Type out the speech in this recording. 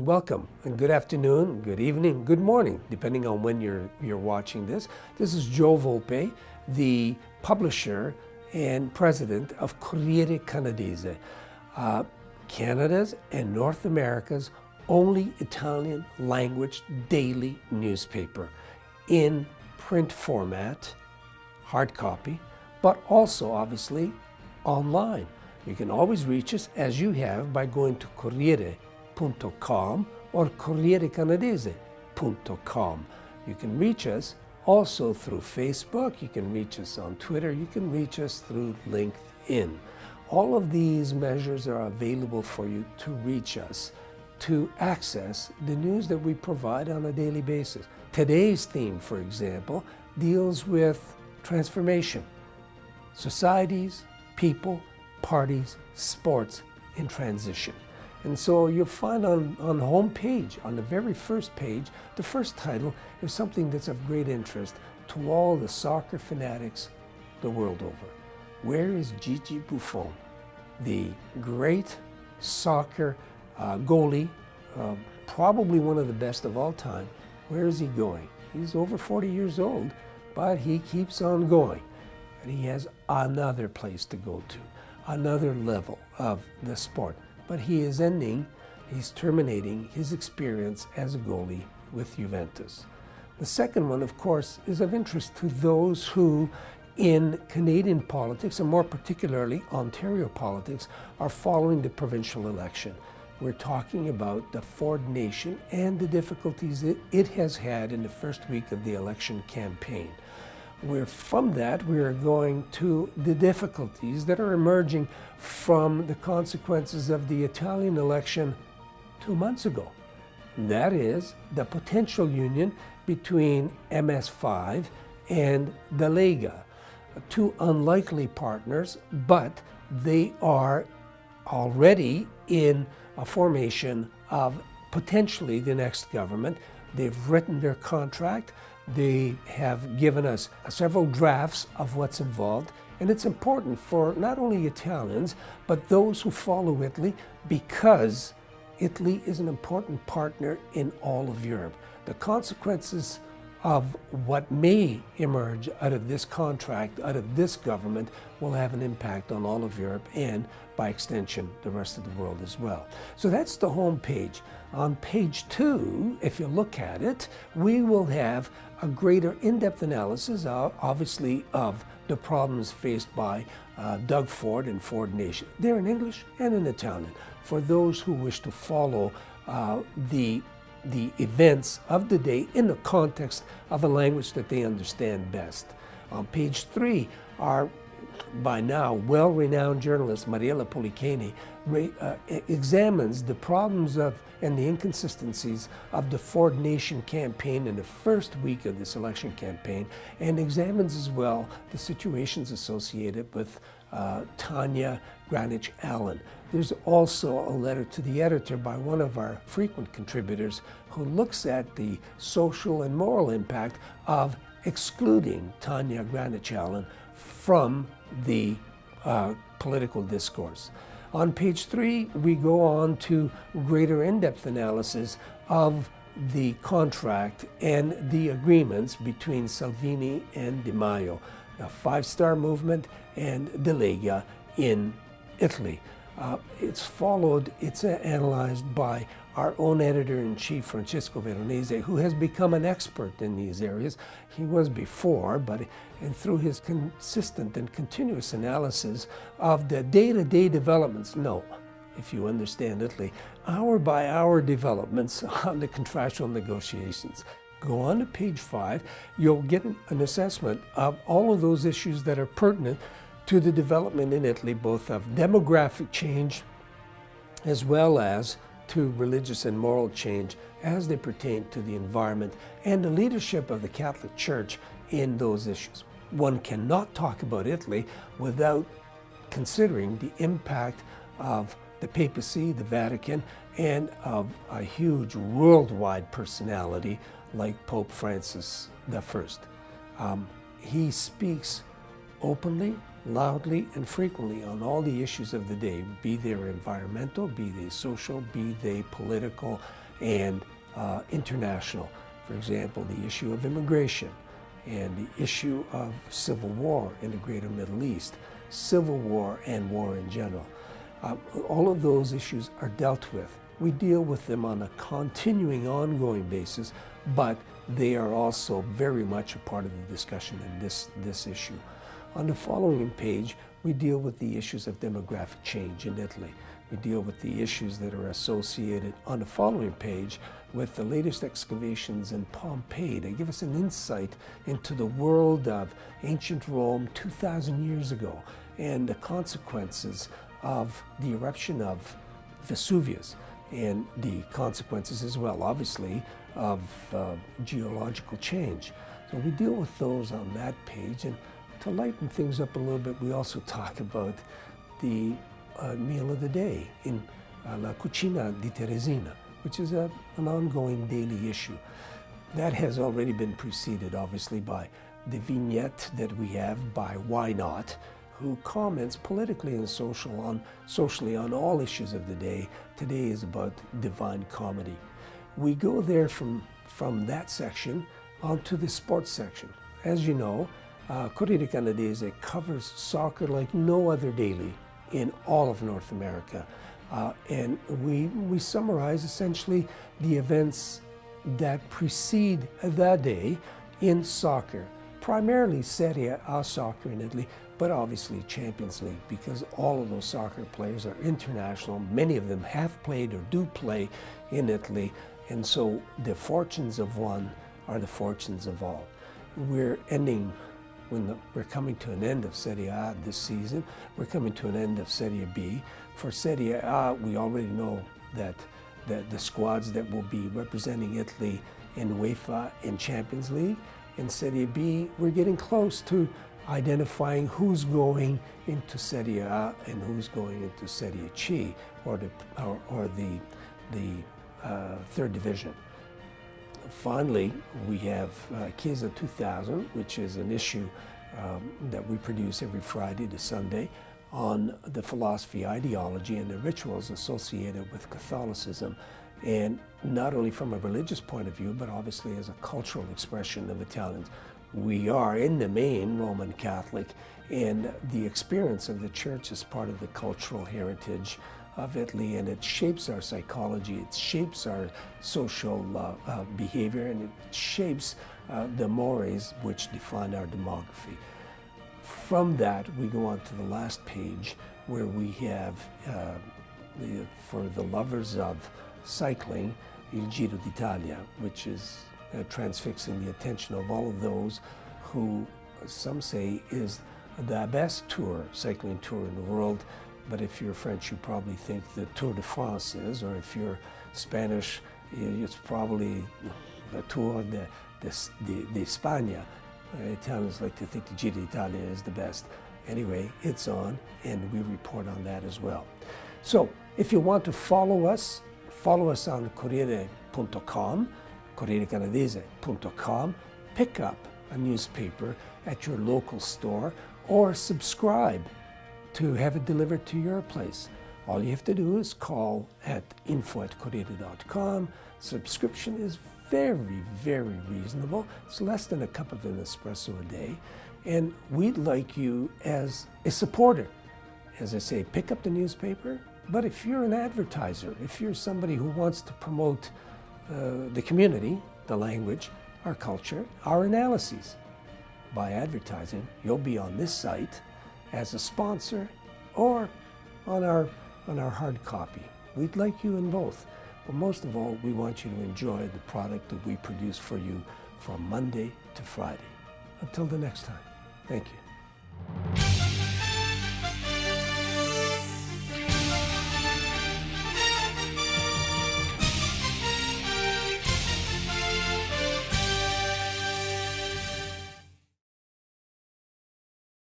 welcome, and good afternoon, good evening, good morning, depending on when you're watching this. This is Joe Volpe, the publisher and president of Corriere Canadese, Canada's and North America's only Italian language daily newspaper in print format, hard copy, but also obviously online. You can always reach us, as you have, by going to Corriere.com or CorriereCanadese.com. You can reach us also through Facebook, you can reach us on Twitter, you can reach us through LinkedIn. All of these measures are available for you to reach us, to access the news that we provide on a daily basis. Today's theme, for example, deals with transformation, societies, people, parties, sports in transition. And so you'll find on the home page, on the very first page, the first title is something that's of great interest to all the soccer fanatics the world over. Where is Gigi Buffon, the great soccer goalie, probably one of the best of all time? Where is he going? He's over 40 years old, but he keeps on going. And he has another place to go to, another level of the sport. But he's terminating his experience as a goalie with Juventus. The second one, of course, is of interest to those who, in Canadian politics, and more particularly Ontario politics, are following the provincial election. We're talking about the Ford Nation and the difficulties it has had in the first week of the election campaign. From that, we are going to the difficulties that are emerging from the consequences of the Italian election 2 months ago. That is the potential union between MS5 and the Lega, two unlikely partners, but they are already in a formation of potentially the next government. They've written their contract. They have given us several drafts of what's involved, and it's important for not only Italians, but those who follow Italy, because Italy is an important partner in all of Europe. The consequences of what may emerge out of this contract, out of this government, will have an impact on all of Europe and, by extension, the rest of the world as well. So that's the home page. On page 2, if you look at it, we will have a greater in-depth analysis, obviously, of the problems faced by Doug Ford and Ford Nation. They're in English and in Italian, for those who wish to follow the events of the day in the context of a language that they understand best. On page 3, our by now well-renowned journalist Mariella Policani examines the problems and the inconsistencies of the Ford Nation campaign in the first week of this election campaign, and examines as well the situations associated with Tanya Granic Allen. There's also a letter to the editor by one of our frequent contributors who looks at the social and moral impact of excluding Tanya Granic Allen from the political discourse. On page 3, we go on to greater in-depth analysis of the contract and the agreements between Salvini and Di Maio, the Five-Star Movement and the Lega in Italy. It's analyzed by our own editor-in-chief, Francesco Veronese, who has become an expert in these areas. He was before, and through his consistent and continuous analysis of the day-to-day developments, if you understand Italy, hour-by-hour developments on the contractual negotiations. Go on to page 5, you'll get an assessment of all of those issues that are pertinent to the development in Italy, both of demographic change as well as to religious and moral change as they pertain to the environment and the leadership of the Catholic Church in those issues. One cannot talk about Italy without considering the impact of the papacy, the Vatican, and of a huge worldwide personality like Pope Francis I. He speaks openly, loudly, and frequently on all the issues of the day, be they environmental, be they social, be they political, and international. For example, the issue of immigration and the issue of civil war in the greater Middle East, civil war and war in general. All of those issues are dealt with. We deal with them on a continuing, ongoing basis, but they are also very much a part of the discussion in this issue. On the following page, we deal with the issues of demographic change in Italy. We deal with the issues that are associated on the following page with the latest excavations in Pompeii. They give us an insight into the world of ancient Rome 2,000 years ago and the consequences of the eruption of Vesuvius and the consequences as well, obviously, of geological change. So we deal with those on that page. And to lighten things up a little bit, we also talk about the meal of the day in La Cucina di Teresina, which is an ongoing daily issue. That has already been preceded, obviously, by the vignette that we have by Why Not, who comments politically and socially on all issues of the day. Today is about Divine Comedy. We go there from that section onto the sports section. As you know, Corriere Canadese covers soccer like no other daily in all of North America. And we summarize essentially the events that precede that day in soccer, primarily Serie A soccer in Italy, but obviously Champions League, because all of those soccer players are international. Many of them have played or do play in Italy, and so the fortunes of one are the fortunes of all. We're coming to an end of Serie A this season. We're coming to an end of Serie B. For Serie A, we already know that the squads that will be representing Italy in UEFA and Champions League. In Serie B, we're getting close to identifying who's going into Serie A and who's going into Serie C, or the third division. Finally, we have Chiesa 2000, which is an issue that we produce every Friday to Sunday on the philosophy, ideology, and the rituals associated with Catholicism, and not only from a religious point of view, but obviously as a cultural expression of Italians. We are, in the main, Roman Catholic, and the experience of the Church is part of the cultural heritage of Italy, and it shapes our psychology, it shapes our social behavior, and it shapes the mores which define our demography. From that, we go on to the last page, where we have, for the lovers of cycling, Il Giro d'Italia, which is transfixing the attention of all of those who some say is the best cycling tour in the world. But if you're French, you probably think the Tour de France is, or if you're Spanish, it's probably the Tour de España. Italians like to think the Giro d'Italia is the best. Anyway, it's on, and we report on that as well. So if you want to follow us on Corriere.com, CorriereCanadese.com, pick up a newspaper at your local store, or subscribe to have it delivered to your place. All you have to do is call at info@corriere.com. Subscription is very, very reasonable. It's less than a cup of an espresso a day. And we'd like you as a supporter. As I say, pick up the newspaper. But if you're an advertiser, if you're somebody who wants to promote the community, the language, our culture, our analyses, by advertising, you'll be on this site as a sponsor or on our hard copy. We'd like you in both. But most of all, we want you to enjoy the product that we produce for you from Monday to Friday. Until the next time, thank you.